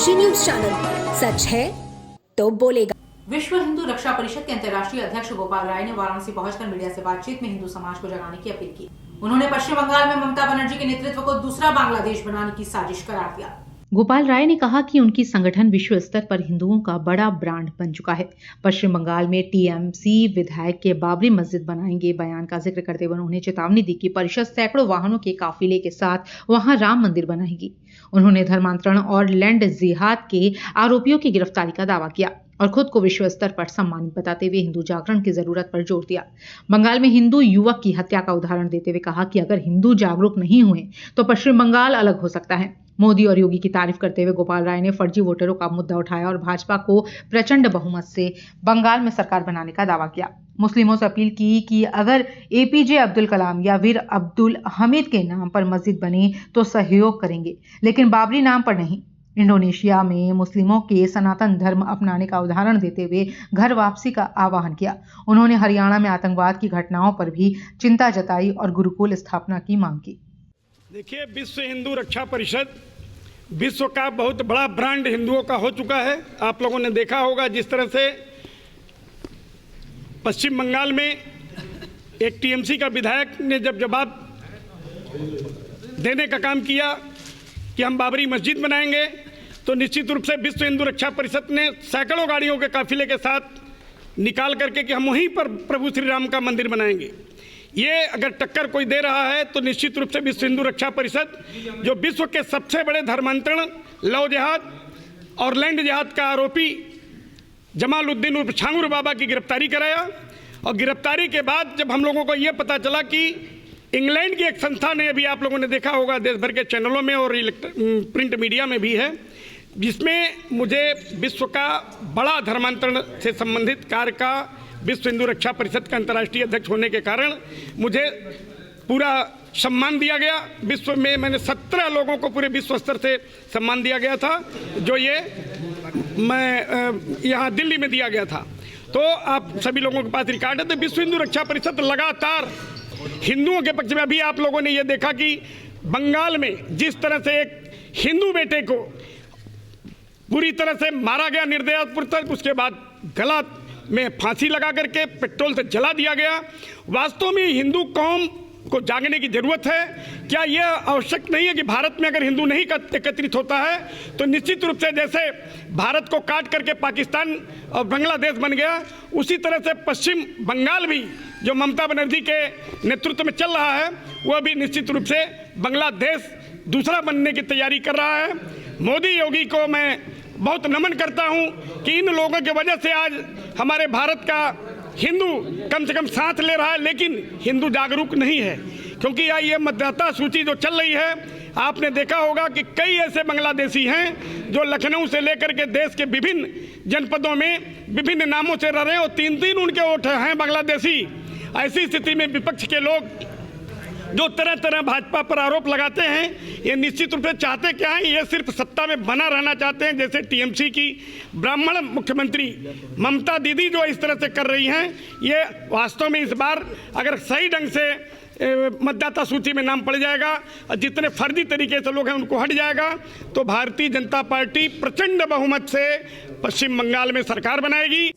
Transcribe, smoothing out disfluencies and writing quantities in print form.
Kashi news channel, सच है तो बोलेगा। विश्व हिंदू रक्षा परिषद के अंतर्राष्ट्रीय अध्यक्ष गोपाल राय ने वाराणसी पहुंचकर मीडिया से बातचीत में हिंदू समाज को जगाने की अपील की। उन्होंने पश्चिम बंगाल में ममता बनर्जी के नेतृत्व को दूसरा बांग्लादेश बनाने की साजिश करार दिया। गोपाल राय ने कहा कि उनकी संगठन विश्व स्तर पर हिंदुओं का बड़ा ब्रांड बन चुका है। पश्चिम बंगाल में टीएमसी विधायक के बाबरी मस्जिद बनाएंगे बयान का जिक्र करते हुए उन्होंने चेतावनी दी कि परिषद सैकड़ों वाहनों के काफिले के साथ वहां राम मंदिर बनाएगी। उन्होंने धर्मांतरण और लैंड जिहाद के आरोपियों की गिरफ्तारी का दावा किया और खुद को विश्व स्तर पर सम्मानित बताते हुए हिंदू जागरण की जरूरत पर जोर दिया। बंगाल में हिंदू युवक की हत्या का उदाहरण देते हुए कहा कि अगर हिंदू जागरूक नहीं हुए तो पश्चिम बंगाल अलग हो सकता है। मोदी और योगी की तारीफ करते हुए गोपाल राय ने फर्जी वोटरों का मुद्दा उठाया और भाजपा को प्रचंड बहुमत से बंगाल में सरकार बनाने का दावा किया। मुस्लिमों से अपील की कि अगर एपीजे अब्दुल कलाम या वीर अब्दुल हमीद के नाम पर मस्जिद बने तो सहयोग करेंगे, लेकिन बाबरी नाम पर नहीं। इंडोनेशिया में मुस्लिमों के सनातन धर्म अपनाने का उदाहरण देते हुए घर वापसी का आह्वान किया। उन्होंने हरियाणा में आतंकवाद की घटनाओं पर भी चिंता जताई और गुरुकुल स्थापना की मांग की। देखिए, विश्व हिंदू रक्षा परिषद विश्व का बहुत बड़ा ब्रांड हिंदुओं का हो चुका है। आप लोगों ने देखा होगा जिस तरह से पश्चिम बंगाल में एक टीएमसी का विधायक ने जब जवाब देने का काम किया कि हम बाबरी मस्जिद बनाएंगे, तो निश्चित रूप से विश्व हिंदू रक्षा परिषद ने सैकड़ों गाड़ियों के काफिले के साथ निकाल करके कि हम वहीं पर प्रभु श्री राम का मंदिर बनाएंगे। ये अगर टक्कर कोई दे रहा है तो निश्चित रूप से विश्व हिंदू रक्षा परिषद, जो विश्व के सबसे बड़े धर्मांतरण, लव जिहाद और लैंड जिहाद का आरोपी जमालुद्दीन उर्फ छांगुर बाबा की गिरफ्तारी कराया। और गिरफ्तारी के बाद जब हम लोगों को ये पता चला कि इंग्लैंड की एक संस्था ने, अभी आप लोगों ने देखा होगा देश भर के चैनलों में और प्रिंट मीडिया में भी है, जिसमें मुझे विश्व का बड़ा धर्मांतरण से संबंधित कार्य का विश्व हिंदू रक्षा परिषद का अंतर्राष्ट्रीय अध्यक्ष होने के कारण मुझे पूरा सम्मान दिया गया। विश्व में मैंने 17 लोगों को पूरे विश्व स्तर से सम्मान दिया गया था, जो ये मैं यहाँ दिल्ली में दिया गया था। तो आप सभी लोगों के पास रिकॉर्ड है। तो विश्व हिंदू रक्षा परिषद लगातार हिंदुओं के पक्ष में, अभी आप लोगों ने ये देखा कि बंगाल में जिस तरह से एक हिंदू बेटे को पूरी तरह से मारा गया निर्दयपूर्वक, उसके बाद गला में फांसी लगा करके पेट्रोल से जला दिया गया। वास्तव में हिंदू कौम को जागने की जरूरत है। क्या यह आवश्यक नहीं है कि भारत में अगर हिंदू नहीं एकत्रित होता है तो निश्चित रूप से जैसे भारत को काट करके पाकिस्तान और बांग्लादेश बन गया, उसी तरह से पश्चिम बंगाल भी जो ममता बनर्जी के नेतृत्व में चल रहा है, वह भी निश्चित रूप से बांग्लादेश दूसरा बनने की तैयारी कर रहा है। मोदी योगी को मैं बहुत नमन करता हूं कि इन लोगों की वजह से आज हमारे भारत का हिंदू कम से कम साथ ले रहा है, लेकिन हिंदू जागरूक नहीं है। क्योंकि ये मतदाता सूची जो चल रही है, आपने देखा होगा कि कई ऐसे बांग्लादेशी हैं जो लखनऊ से लेकर के देश के विभिन्न जनपदों में विभिन्न नामों से रह रहे हैं और 3-3 उनके वोट हैं बांग्लादेशी। ऐसी स्थिति में विपक्ष के लोग जो तरह तरह भाजपा पर आरोप लगाते हैं, ये निश्चित रूप से चाहते क्या है, ये सिर्फ सत्ता में बना रहना चाहते हैं। जैसे टीएमसी की ब्राह्मण मुख्यमंत्री ममता दीदी जो इस तरह से कर रही हैं, ये वास्तव में इस बार अगर सही ढंग से मतदाता सूची में नाम पड़ जाएगा और जितने फर्जी तरीके से लोग हैं उनको हट जाएगा, तो भारतीय जनता पार्टी प्रचंड बहुमत से पश्चिम बंगाल में सरकार बनाएगी।